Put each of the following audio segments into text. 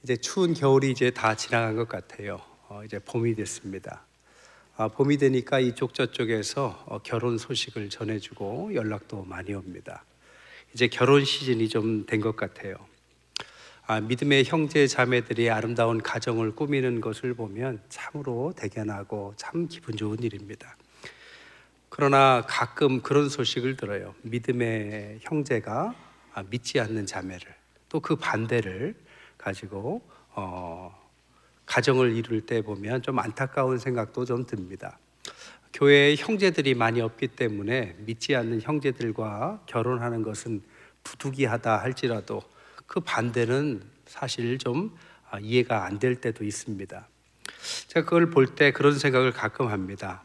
이제 추운 겨울이 이제 다 지나간 것 같아요. 이제 봄이 됐습니다. 봄이 되니까 이쪽 저쪽에서 결혼 소식을 전해주고 연락도 많이 옵니다. 이제 결혼 시즌이 좀 된 것 같아요. 믿음의 형제 자매들이 아름다운 가정을 꾸미는 것을 보면 참으로 대견하고 참 기분 좋은 일입니다. 그러나 가끔 그런 소식을 들어요. 믿음의 형제가 믿지 않는 자매를, 또 그 반대를 가지고 가정을 이룰 때 보면 좀 안타까운 생각도 좀 듭니다. 교회에 형제들이 많이 없기 때문에 믿지 않는 형제들과 결혼하는 것은 부득이하다 할지라도 그 반대는 사실 좀 이해가 안 될 때도 있습니다. 제가 그걸 볼 때 그런 생각을 가끔 합니다.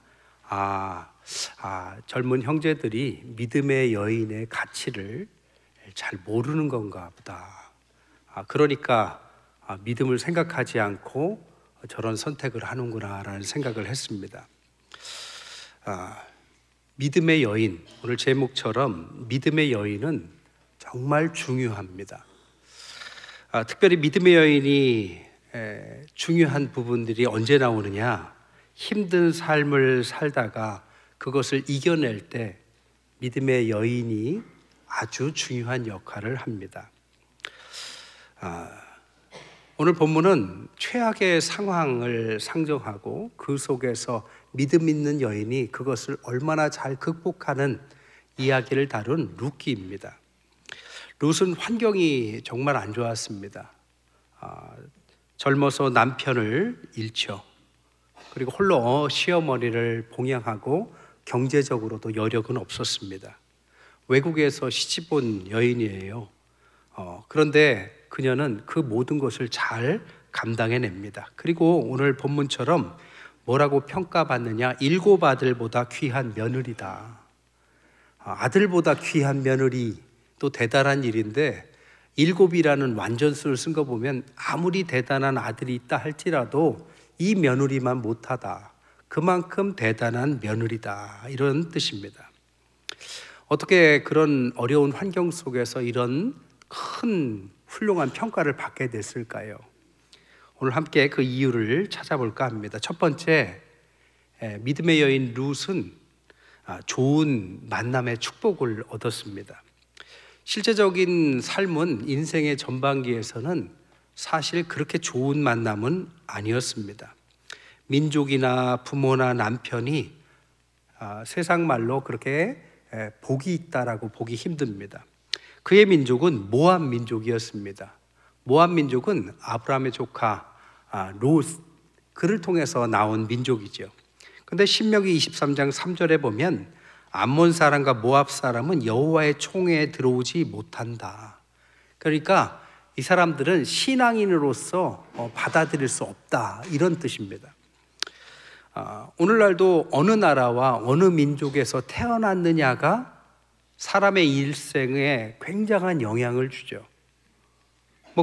젊은 형제들이 믿음의 여인의 가치를 잘 모르는 건가 보다. 그러니까 믿음을 생각하지 않고 저런 선택을 하는구나라는 생각을 했습니다. 믿음의 여인, 오늘 제목처럼 믿음의 여인은 정말 중요합니다. 특별히 믿음의 여인이 중요한 부분들이 언제 나오느냐? 힘든 삶을 살다가 그것을 이겨낼 때 믿음의 여인이 아주 중요한 역할을 합니다. 오늘 본문은 최악의 상황을 상정하고 그 속에서 믿음 있는 여인이 그것을 얼마나 잘 극복하는 이야기를 다룬 룻기입니다. 룻은 환경이 정말 안 좋았습니다. 젊어서 남편을 잃죠. 그리고 홀로 시어머니를 봉양하고 경제적으로도 여력은 없었습니다. 외국에서 시집 온 여인이에요. 그런데 그녀는 그 모든 것을 잘 감당해냅니다. 그리고 오늘 본문처럼 뭐라고 평가받느냐? 7 아들보다 귀한 며느리다. 아들보다 귀한 며느리, 또 대단한 일인데 7이라는 완전수를 쓴 거 보면 아무리 대단한 아들이 있다 할지라도 이 며느리만 못하다. 그만큼 대단한 며느리다. 이런 뜻입니다. 어떻게 그런 어려운 환경 속에서 이런 큰 훌륭한 평가를 받게 됐을까요? 오늘 함께 그 이유를 찾아볼까 합니다. 첫 번째, 믿음의 여인 룻은 좋은 만남의 축복을 얻었습니다. 실제적인 삶은 인생의 전반기에서는 사실 그렇게 좋은 만남은 아니었습니다. 민족이나 부모나 남편이 세상 말로 그렇게 복이 있다라고 보기 힘듭니다. 그의 민족은 모압 민족이었습니다. 모압 민족은 아브라함의 조카 롯, 그를 통해서 나온 민족이죠. 그런데 신명기 23장 3절에 보면 암몬 사람과 모압 사람은 여호와의 총회에 들어오지 못한다. 그러니까 이 사람들은 신앙인으로서 받아들일 수 없다, 이런 뜻입니다. 오늘날도 어느 나라와 어느 민족에서 태어났느냐가 사람의 일생에 굉장한 영향을 주죠.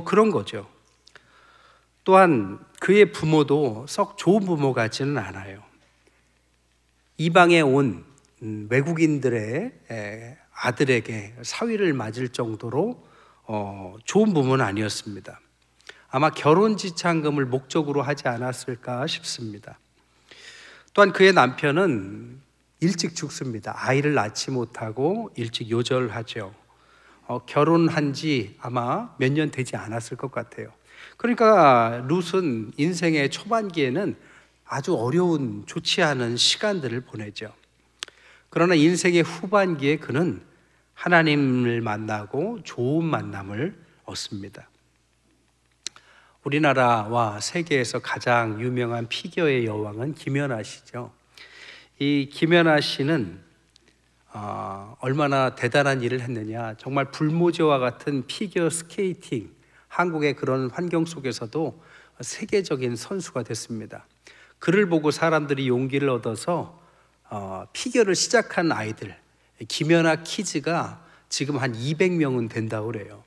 그런 거죠. 또한 그의 부모도 썩 좋은 부모 같지는 않아요. 이방에 온 외국인들의 아들에게 사위를 맞을 정도로 좋은 부모는 아니었습니다. 아마 결혼 지참금을 목적으로 하지 않았을까 싶습니다. 또한 그의 남편은 일찍 죽습니다. 아이를 낳지 못하고 일찍 요절하죠. 결혼한 지 아마 몇 년 되지 않았을 것 같아요. 그러니까 룻은 인생의 초반기에는 아주 어려운, 좋지 않은 시간들을 보내죠. 그러나 인생의 후반기에 그는 하나님을 만나고 좋은 만남을 얻습니다. 우리나라와 세계에서 가장 유명한 피겨의 여왕은 김연아 씨죠. 이 김연아 씨는 얼마나 대단한 일을 했느냐. 정말 불모지와 같은 피겨 스케이팅, 한국의 그런 환경 속에서도 세계적인 선수가 됐습니다. 그를 보고 사람들이 용기를 얻어서 피겨를 시작한 아이들, 김연아 키즈가 지금 한 200명은 된다고 그래요.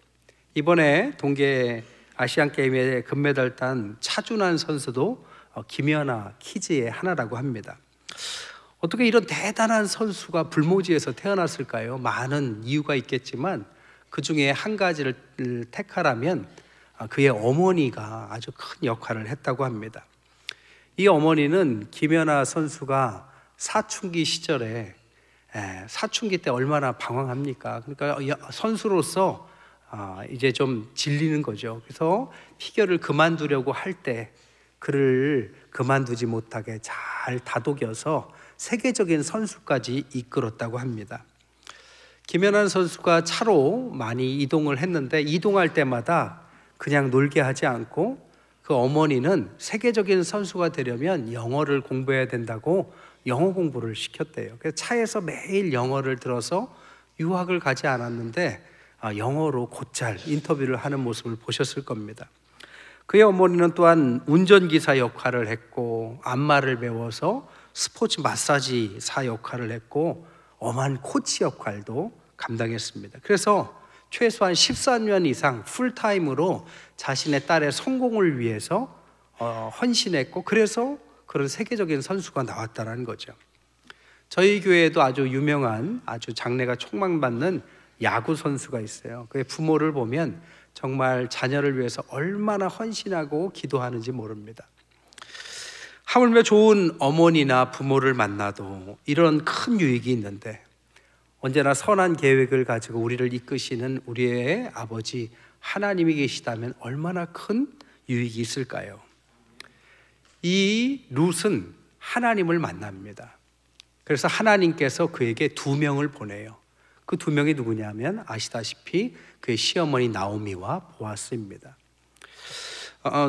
이번에 동계 아시안 게임에 금메달 딴 차준환 선수도 김연아 키즈의 하나라고 합니다. 어떻게 이런 대단한 선수가 불모지에서 태어났을까요? 많은 이유가 있겠지만 그 중에 한 가지를 택하라면 그의 어머니가 아주 큰 역할을 했다고 합니다. 이 어머니는 김연아 선수가 사춘기 시절에 사춘기 때 얼마나 방황합니까? 그러니까 선수로서 이제 좀 질리는 거죠. 그래서 피겨를 그만두려고 할 때 그를 그만두지 못하게 잘 다독여서 세계적인 선수까지 이끌었다고 합니다. 김연아 선수가 차로 많이 이동을 했는데 이동할 때마다 그냥 놀게 하지 않고 그 어머니는 세계적인 선수가 되려면 영어를 공부해야 된다고 영어 공부를 시켰대요. 그래서 차에서 매일 영어를 들어서 유학을 가지 않았는데 영어로 곧잘 인터뷰를 하는 모습을 보셨을 겁니다. 그의 어머니는 또한 운전기사 역할을 했고 안마를 배워서 스포츠 마사지사 역할을 했고 엄한 코치 역할도 감당했습니다. 그래서 최소한 13년 이상 풀타임으로 자신의 딸의 성공을 위해서 헌신했고 그래서 그런 세계적인 선수가 나왔다는 거죠. 저희 교회에도 아주 유명한 아주 장래가 촉망받는 야구 선수가 있어요. 그의 부모를 보면 정말 자녀를 위해서 얼마나 헌신하고 기도하는지 모릅니다. 하물며 좋은 어머니나 부모를 만나도 이런 큰 유익이 있는데 언제나 선한 계획을 가지고 우리를 이끄시는 우리의 아버지 하나님이 계시다면 얼마나 큰 유익이 있을까요? 이 룻은 하나님을 만납니다. 그래서 하나님께서 그에게 2명을 보내요. 그 2명이 누구냐면 아시다시피 그의 시어머니 나오미와 보아스입니다.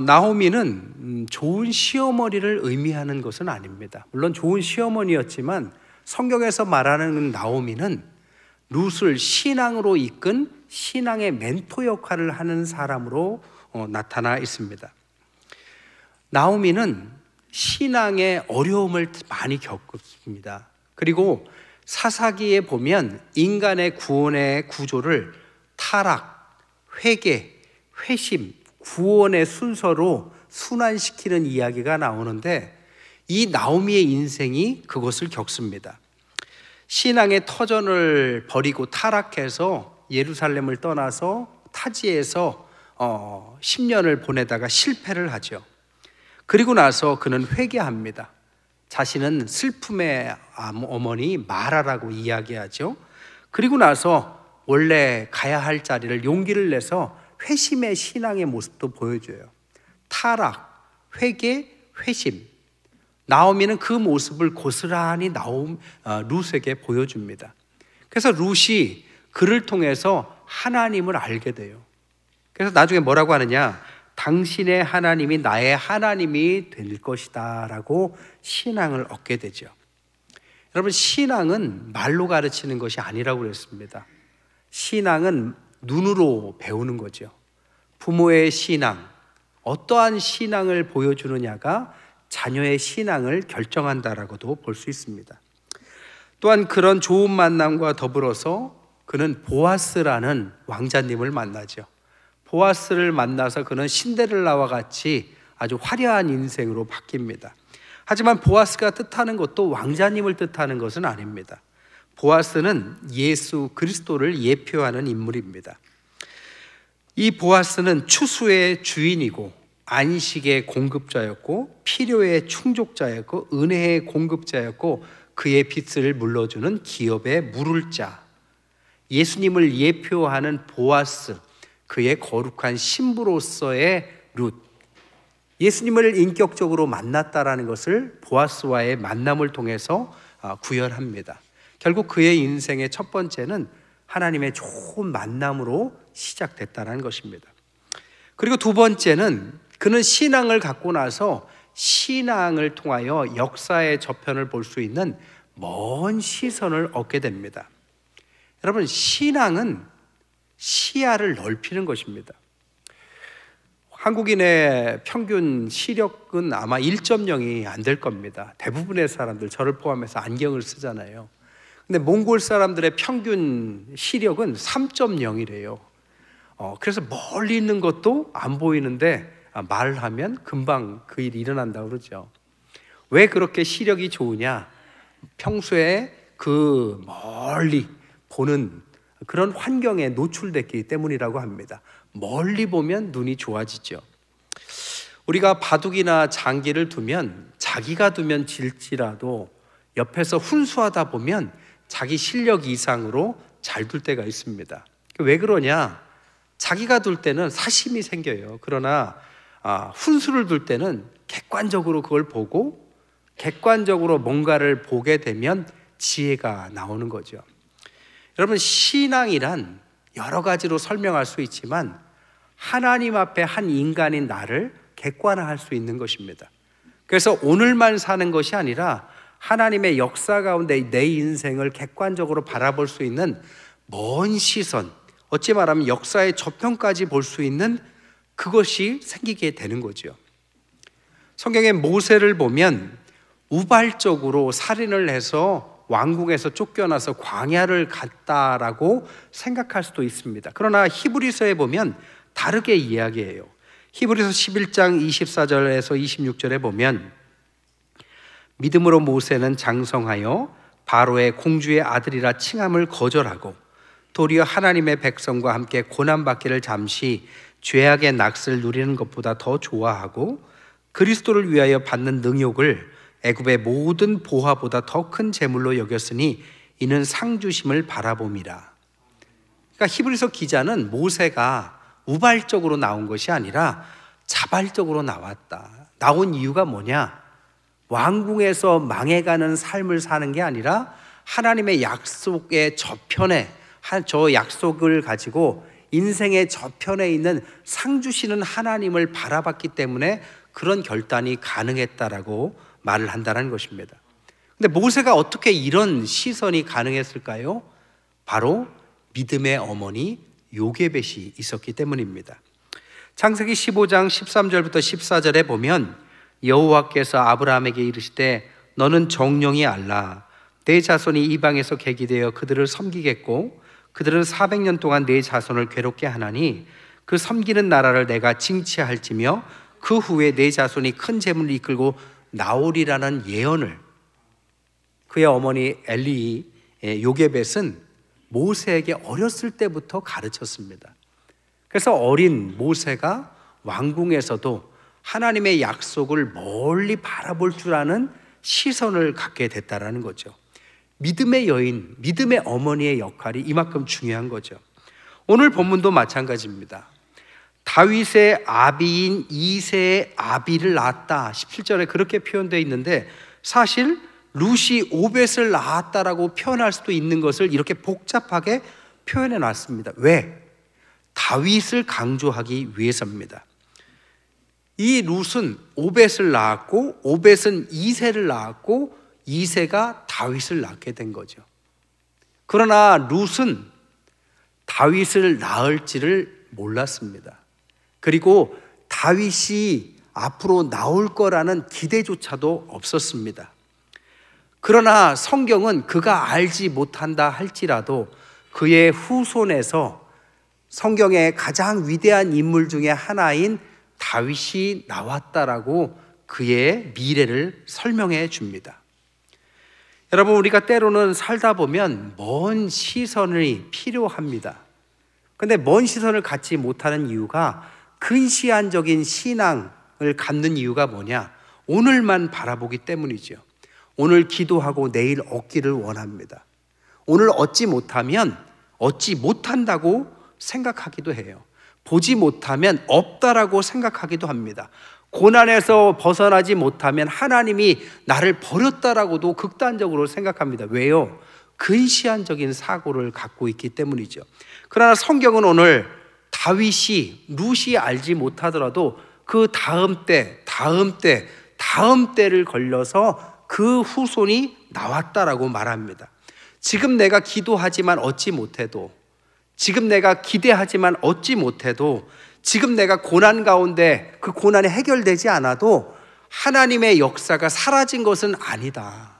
나오미는 좋은 시어머니를 의미하는 것은 아닙니다. 물론 좋은 시어머니였지만 성경에서 말하는 나오미는 룻을 신앙으로 이끈 신앙의 멘토 역할을 하는 사람으로 나타나 있습니다. 나오미는 신앙의 어려움을 많이 겪었습니다. 그리고 사사기에 보면 인간의 구원의 구조를 타락, 회개, 회심, 구원의 순서로 순환시키는 이야기가 나오는데 이 나오미의 인생이 그것을 겪습니다. 신앙의 터전을 버리고 타락해서 예루살렘을 떠나서 타지에서 10년을 보내다가 실패를 하죠. 그리고 나서 그는 회개합니다. 자신은 슬픔의 어머니 마라라고 이야기하죠. 그리고 나서 원래 가야 할 자리를 용기를 내서 회심의 신앙의 모습도 보여줘요. 타락, 회개, 회심. 나오미는 그 모습을 고스란히 룻에게 보여줍니다. 그래서 룻이 그를 통해서 하나님을 알게 돼요. 그래서 나중에 뭐라고 하느냐? 당신의 하나님이 나의 하나님이 될 것이다 라고 신앙을 얻게 되죠. 여러분, 신앙은 말로 가르치는 것이 아니라고 그랬습니다. 신앙은 눈으로 배우는 거죠. 부모의 신앙, 어떠한 신앙을 보여주느냐가 자녀의 신앙을 결정한다라고도 볼 수 있습니다. 또한 그런 좋은 만남과 더불어서 그는 보아스라는 왕자님을 만나죠. 보아스를 만나서 그는 신데렐라와 같이 아주 화려한 인생으로 바뀝니다. 하지만 보아스가 뜻하는 것도 왕자님을 뜻하는 것은 아닙니다. 보아스는 예수 그리스도를 예표하는 인물입니다. 이 보아스는 추수의 주인이고 안식의 공급자였고 필요의 충족자였고 은혜의 공급자였고 그의 빚을 물러주는 기업의 물을 자, 예수님을 예표하는 보아스, 그의 거룩한 신부로서의 룻, 예수님을 인격적으로 만났다라는 것을 보아스와의 만남을 통해서 구현합니다. 결국 그의 인생의 첫 번째는 하나님의 좋은 만남으로 시작됐다는 것입니다. 그리고 두 번째는 그는 신앙을 갖고 나서 신앙을 통하여 역사의 저편을 볼 수 있는 먼 시선을 얻게 됩니다. 여러분, 신앙은 시야를 넓히는 것입니다. 한국인의 평균 시력은 아마 1.0이 안 될 겁니다. 대부분의 사람들, 저를 포함해서 안경을 쓰잖아요. 근데 몽골 사람들의 평균 시력은 3.0이래요. 그래서 멀리 있는 것도 안 보이는데 말을 하면 금방 그 일이 일어난다고 그러죠. 왜 그렇게 시력이 좋으냐? 평소에 그 멀리 보는 그런 환경에 노출됐기 때문이라고 합니다. 멀리 보면 눈이 좋아지죠. 우리가 바둑이나 장기를 두면 자기가 두면 질지라도 옆에서 훈수하다 보면 자기 실력 이상으로 잘 둘 때가 있습니다. 왜 그러냐? 자기가 둘 때는 사심이 생겨요. 그러나 훈수를 둘 때는 객관적으로 그걸 보고 객관적으로 뭔가를 보게 되면 지혜가 나오는 거죠. 여러분, 신앙이란 여러 가지로 설명할 수 있지만 하나님 앞에 한 인간인 나를 객관화할 수 있는 것입니다. 그래서 오늘만 사는 것이 아니라 하나님의 역사 가운데 내 인생을 객관적으로 바라볼 수 있는 먼 시선, 어찌 말하면 역사의 저편까지 볼 수 있는 그것이 생기게 되는 거죠. 성경의 모세를 보면 우발적으로 살인을 해서 왕궁에서 쫓겨나서 광야를 갔다라고 생각할 수도 있습니다. 그러나 히브리서에 보면 다르게 이야기해요. 히브리서 11장 24절에서 26절에 보면 믿음으로 모세는 장성하여 바로의 공주의 아들이라 칭함을 거절하고 도리어 하나님의 백성과 함께 고난받기를 잠시 죄악의 낙을 누리는 것보다 더 좋아하고 그리스도를 위하여 받는 능욕을 애굽의 모든 보화보다 더 큰 재물로 여겼으니 이는 상 주심을 바라봄이라. 그러니까 히브리서 기자는 모세가 우발적으로 나온 것이 아니라 자발적으로 나온 이유가 뭐냐? 왕궁에서 망해가는 삶을 사는 게 아니라 하나님의 약속의 저편에, 저 약속을 가지고 인생의 저편에 있는 상 주시는 하나님을 바라봤기 때문에 그런 결단이 가능했다라고 말을 한다는 것입니다. 근데 모세가 어떻게 이런 시선이 가능했을까요? 바로 믿음의 어머니 요게벳이 있었기 때문입니다. 창세기 15장 13절부터 14절에 보면 여호와께서 아브라함에게 이르시되 너는 정령이 알라. 내 자손이 이방에서 객이 되어 그들을 섬기겠고 그들은 400년 동안 내 자손을 괴롭게 하나니 그 섬기는 나라를 내가 징치할지며 그 후에 내 자손이 큰 재물을 이끌고 나오리라는 예언을 그의 어머니 엘리 요게벳은 모세에게 어렸을 때부터 가르쳤습니다. 그래서 어린 모세가 왕궁에서도 하나님의 약속을 멀리 바라볼 줄 아는 시선을 갖게 됐다라는 거죠. 믿음의 여인, 믿음의 어머니의 역할이 이만큼 중요한 거죠. 오늘 본문도 마찬가지입니다. 다윗의 아비인 이새의 아비를 낳았다. 17절에 그렇게 표현되어 있는데 사실 룻이 오벳을 낳았다라고 표현할 수도 있는 것을 이렇게 복잡하게 표현해 놨습니다. 왜? 다윗을 강조하기 위해서입니다. 이 룻은 오벳을 낳았고 오벳은 이새를 낳았고 이새가 다윗을 낳게 된 거죠. 그러나 룻은 다윗을 낳을지를 몰랐습니다. 그리고 다윗이 앞으로 나올 거라는 기대조차도 없었습니다. 그러나 성경은 그가 알지 못한다 할지라도 그의 후손에서 성경의 가장 위대한 인물 중에 하나인 다윗이 나왔다라고 그의 미래를 설명해 줍니다. 여러분, 우리가 때로는 살다 보면 먼 시선이 필요합니다. 근데 먼 시선을 갖지 못하는 이유가 근시안적인 신앙을 갖는 이유가 뭐냐? 오늘만 바라보기 때문이죠. 오늘 기도하고 내일 얻기를 원합니다. 오늘 얻지 못하면 얻지 못한다고 생각하기도 해요. 보지 못하면 없다라고 생각하기도 합니다. 고난에서 벗어나지 못하면 하나님이 나를 버렸다라고도 극단적으로 생각합니다. 왜요? 근시안적인 사고를 갖고 있기 때문이죠. 그러나 성경은 오늘 다윗이 룻이 알지 못하더라도 그 다음 때를 걸려서 그 후손이 나왔다라고 말합니다. 지금 내가 기도하지만 얻지 못해도, 지금 내가 기대하지만 얻지 못해도, 지금 내가 고난 가운데 그 고난이 해결되지 않아도 하나님의 역사가 사라진 것은 아니다.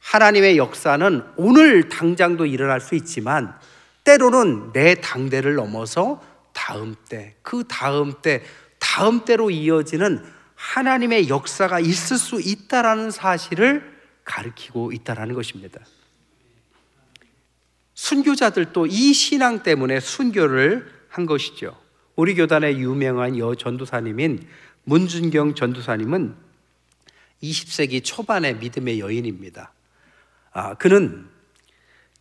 하나님의 역사는 오늘 당장도 일어날 수 있지만 때로는 내 당대를 넘어서 다음 때, 그 다음 때, 다음 때로 이어지는 하나님의 역사가 있을 수 있다라는 사실을 가리키고 있다라는 것입니다. 순교자들도 이 신앙 때문에 순교를 한 것이죠. 우리 교단의 유명한 전도사님인 문준경 전도사님은 20세기 초반의 믿음의 여인입니다. 그는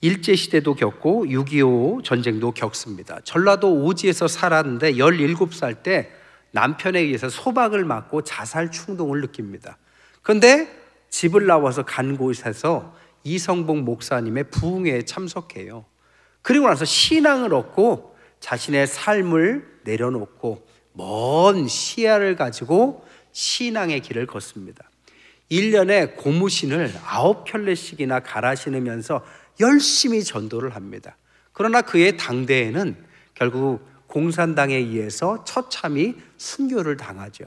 일제시대도 겪고 6.25 전쟁도 겪습니다. 전라도 오지에서 살았는데 17살 때 남편에 의해서 소박을 맞고 자살 충동을 느낍니다. 그런데 집을 나와서 간 곳에서 이성복 목사님의 부흥회에 참석해요. 그리고 나서 신앙을 얻고 자신의 삶을 내려놓고 먼 시야를 가지고 신앙의 길을 걷습니다. 1년에 고무신을 9켤레씩이나 갈아 신으면서 열심히 전도를 합니다. 그러나 그의 당대에는 결국 공산당에 의해서 처참히 순교를 당하죠.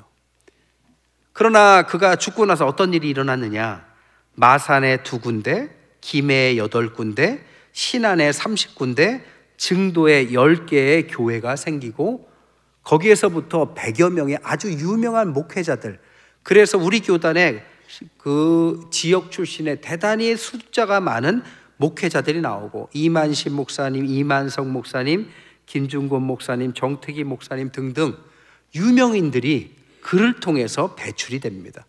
그러나 그가 죽고 나서 어떤 일이 일어났느냐? 마산에 2군데, 김해에 8군데, 신안에 30군데, 증도에 10개의 교회가 생기고 거기에서부터 100여 명의 아주 유명한 목회자들, 그래서 우리 교단에 그 지역 출신의 대단히 숫자가 많은 목회자들이 나오고 이만신 목사님, 이만석 목사님, 김중곤 목사님, 정택기 목사님 등등 유명인들이 그를 통해서 배출이 됩니다.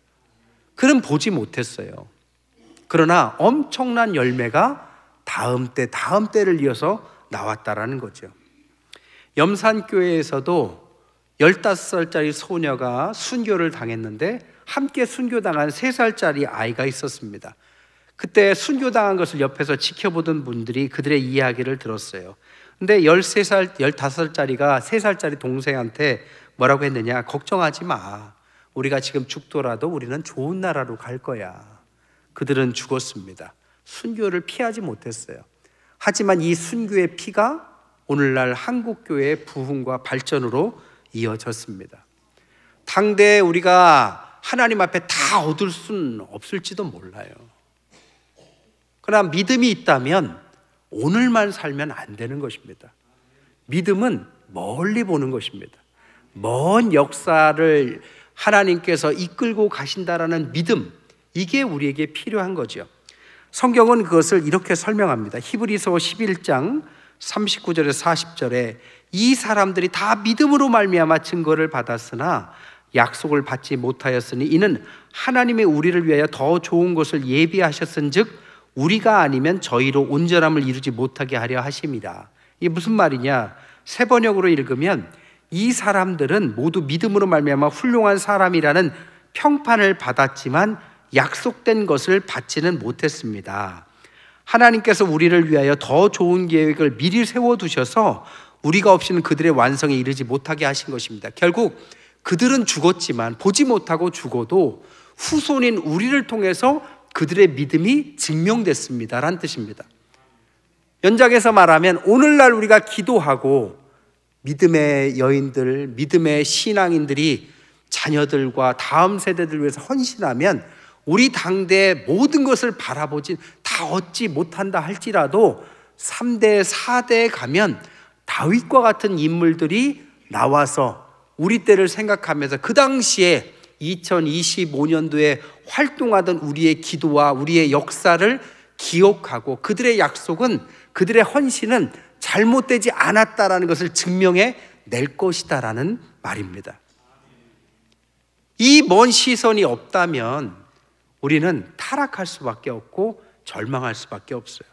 그는 보지 못했어요. 그러나 엄청난 열매가 다음 때를 이어서 나왔다라는 거죠. 염산교회에서도 15살짜리 소녀가 순교를 당했는데 함께 순교당한 3살짜리 아이가 있었습니다. 그때 순교당한 것을 옆에서 지켜보던 분들이 그들의 이야기를 들었어요. 근데 13살, 15살짜리가 3살짜리 동생한테 뭐라고 했느냐? 걱정하지 마. 우리가 지금 죽더라도 우리는 좋은 나라로 갈 거야. 그들은 죽었습니다. 순교를 피하지 못했어요. 하지만 이 순교의 피가 오늘날 한국교회의 부흥과 발전으로 이어졌습니다. 당대에 우리가 하나님 앞에 다 얻을 수는 없을지도 몰라요. 그러나 믿음이 있다면 오늘만 살면 안 되는 것입니다. 믿음은 멀리 보는 것입니다. 먼 역사를 하나님께서 이끌고 가신다라는 믿음, 이게 우리에게 필요한 거죠. 성경은 그것을 이렇게 설명합니다. 히브리서 11장 39절에서 40절에 이 사람들이 다 믿음으로 말미암아 증거를 받았으나 약속을 받지 못하였으니 이는 하나님의 우리를 위하여 더 좋은 것을 예비하셨은즉 우리가 아니면 저희로 온전함을 이루지 못하게 하려 하심이라. 이게 무슨 말이냐? 세 번역으로 읽으면 이 사람들은 모두 믿음으로 말미암아 훌륭한 사람이라는 평판을 받았지만 약속된 것을 받지는 못했습니다. 하나님께서 우리를 위하여 더 좋은 계획을 미리 세워두셔서 우리가 없이는 그들의 완성에 이르지 못하게 하신 것입니다. 결국 그들은 죽었지만 보지 못하고 죽어도 후손인 우리를 통해서 그들의 믿음이 증명됐습니다 라는 뜻입니다. 연장해서 말하면 오늘날 우리가 기도하고 믿음의 여인들, 믿음의 신앙인들이 자녀들과 다음 세대들을 위해서 헌신하면 우리 당대의 모든 것을 바라보지 다 얻지 못한다 할지라도 3대, 4대에 가면 다윗과 같은 인물들이 나와서 우리 때를 생각하면서 그 당시에 2025년도에 활동하던 우리의 기도와 우리의 역사를 기억하고 그들의 약속은, 그들의 헌신은 잘못되지 않았다라는 것을 증명해 낼 것이다라는 말입니다. 이 먼 시선이 없다면 우리는 타락할 수밖에 없고 절망할 수밖에 없어요.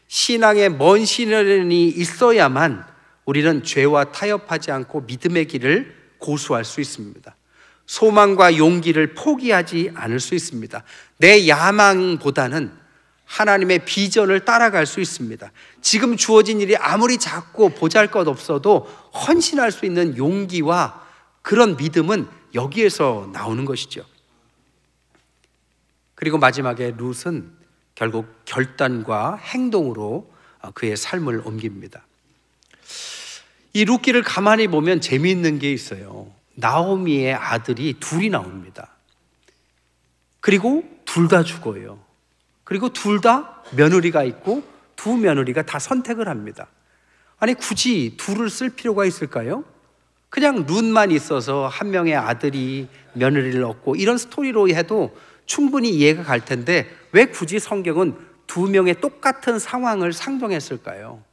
신앙의 먼 시선이 있어야만 우리는 죄와 타협하지 않고 믿음의 길을 고수할 수 있습니다. 소망과 용기를 포기하지 않을 수 있습니다. 내 야망보다는 하나님의 비전을 따라갈 수 있습니다. 지금 주어진 일이 아무리 작고 보잘것없어도 헌신할 수 있는 용기와 그런 믿음은 여기에서 나오는 것이죠. 그리고 마지막에 룻은 결국 결단과 행동으로 그의 삶을 옮깁니다. 이 룻기를 가만히 보면 재미있는 게 있어요. 나오미의 아들이 둘이 나옵니다. 그리고 둘 다 죽어요. 그리고 둘 다 며느리가 있고 두 며느리가 다 선택을 합니다. 아니 굳이 둘을 쓸 필요가 있을까요? 그냥 룻만 있어서 한 명의 아들이 며느리를 얻고 이런 스토리로 해도 충분히 이해가 갈 텐데 왜 굳이 성경은 두 명의 똑같은 상황을 상정했을까요?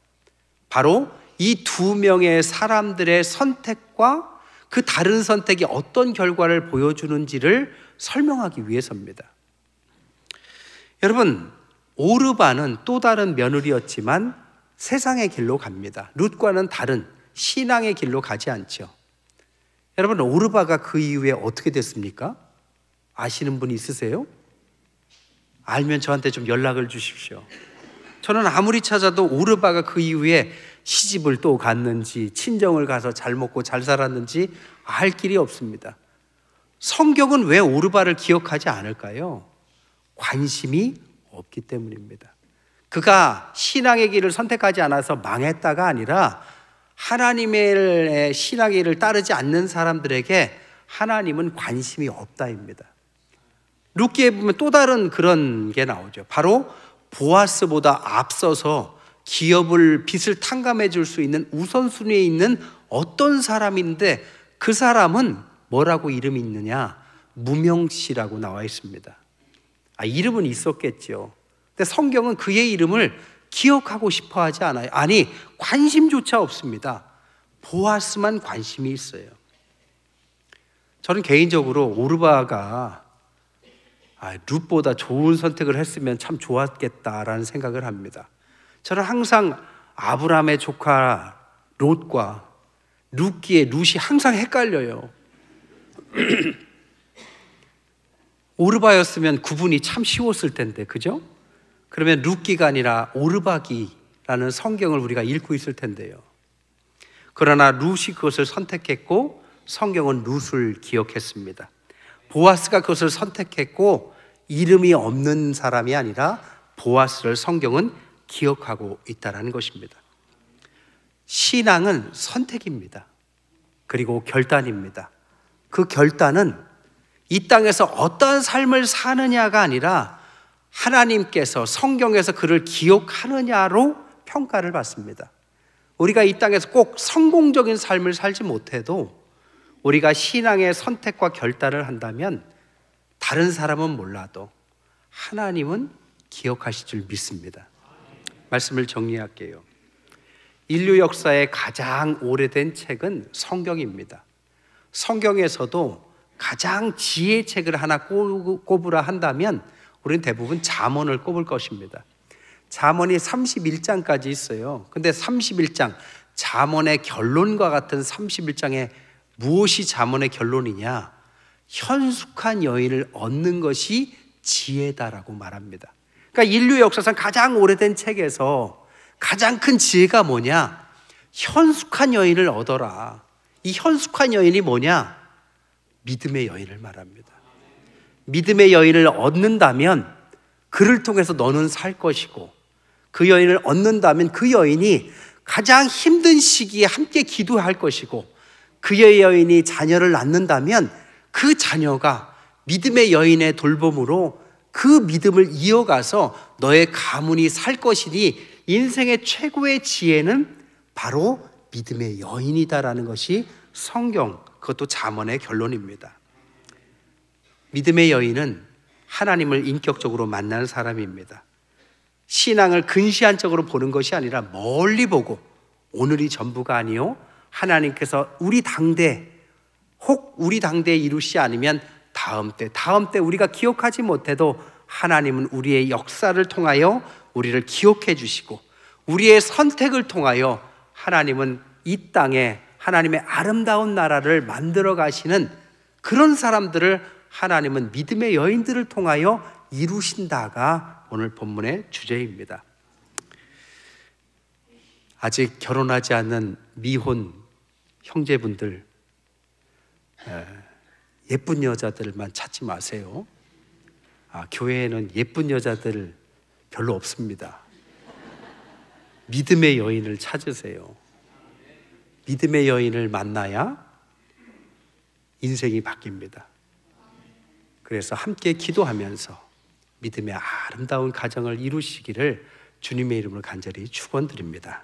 바로 이 두 명의 사람들의 선택과 그 다른 선택이 어떤 결과를 보여주는지를 설명하기 위해서입니다. 여러분, 오르바는 또 다른 며느리였지만 세상의 길로 갑니다. 룻과는 다른 신앙의 길로 가지 않죠. 여러분, 오르바가 그 이후에 어떻게 됐습니까? 아시는 분 있으세요? 알면 저한테 좀 연락을 주십시오. 저는 아무리 찾아도 오르바가 그 이후에 시집을 또 갔는지 친정을 가서 잘 먹고 잘 살았는지 알 길이 없습니다. 성경은 왜 오르바를 기억하지 않을까요? 관심이 없기 때문입니다. 그가 신앙의 길을 선택하지 않아서 망했다가 아니라 하나님의 신앙의 길을 따르지 않는 사람들에게 하나님은 관심이 없다입니다. 룻기에 보면 또 다른 그런 게 나오죠. 바로 보아스보다 앞서서 기업을 빚을 탕감해 줄 수 있는 우선순위에 있는 어떤 사람인데 그 사람은 뭐라고 이름이 있느냐? 무명씨라고 나와 있습니다. 이름은 있었겠죠. 근데 성경은 그의 이름을 기억하고 싶어 하지 않아요. 아니, 관심조차 없습니다. 보아스만 관심이 있어요. 저는 개인적으로 오르바가 룻보다 좋은 선택을 했으면 참 좋았겠다라는 생각을 합니다. 저는 항상 아브라함의 조카 롯과 룻기의 룻이 항상 헷갈려요. 오르바였으면 구분이 참 쉬웠을 텐데, 그죠? 그러면 룻기가 아니라 오르바기라는 성경을 우리가 읽고 있을 텐데요. 그러나 룻이 그것을 선택했고 성경은 룻을 기억했습니다. 보아스가 그것을 선택했고 이름이 없는 사람이 아니라 보아스를 성경은 기억하고 있다는 것입니다. 신앙은 선택입니다. 그리고 결단입니다. 그 결단은 이 땅에서 어떠한 삶을 사느냐가 아니라 하나님께서 성경에서 그를 기억하느냐로 평가를 받습니다. 우리가 이 땅에서 꼭 성공적인 삶을 살지 못해도 우리가 신앙의 선택과 결단을 한다면 다른 사람은 몰라도 하나님은 기억하실 줄 믿습니다. 말씀을 정리할게요. 인류 역사의 가장 오래된 책은 성경입니다. 성경에서도 가장 지혜의 책을 하나 꼽으라 한다면 우리는 대부분 잠언을 꼽을 것입니다. 잠언이 31장까지 있어요. 근데 31장, 잠언의 결론과 같은 31장에 무엇이 잠언의 결론이냐? 현숙한 여인을 얻는 것이 지혜다라고 말합니다. 그러니까 인류 역사상 가장 오래된 책에서 가장 큰 지혜가 뭐냐? 현숙한 여인을 얻어라. 이 현숙한 여인이 뭐냐? 믿음의 여인을 말합니다. 믿음의 여인을 얻는다면 그를 통해서 너는 살 것이고, 그 여인을 얻는다면 그 여인이 가장 힘든 시기에 함께 기도할 것이고, 그의 여인이 자녀를 낳는다면 그 자녀가 믿음의 여인의 돌봄으로 그 믿음을 이어가서 너의 가문이 살 것이니 인생의 최고의 지혜는 바로 믿음의 여인이다라는 것이 성경, 그것도 잠언의 결론입니다. 믿음의 여인은 하나님을 인격적으로 만나는 사람입니다. 신앙을 근시안적으로 보는 것이 아니라 멀리 보고 오늘이 전부가 아니요 하나님께서 우리 당대, 혹 우리 당대에 이루시 않으면 다음 때 우리가 기억하지 못해도 하나님은 우리의 역사를 통하여 우리를 기억해 주시고 우리의 선택을 통하여 하나님은 이 땅에 하나님의 아름다운 나라를 만들어 가시는 그런 사람들을 하나님은 믿음의 여인들을 통하여 이루신다가 오늘 본문의 주제입니다. 아직 결혼하지 않은 미혼 형제분들, 예쁜 여자들만 찾지 마세요. 교회에는 예쁜 여자들 별로 없습니다. 믿음의 여인을 찾으세요. 믿음의 여인을 만나야 인생이 바뀝니다. 그래서 함께 기도하면서 믿음의 아름다운 가정을 이루시기를 주님의 이름으로 간절히 축원드립니다.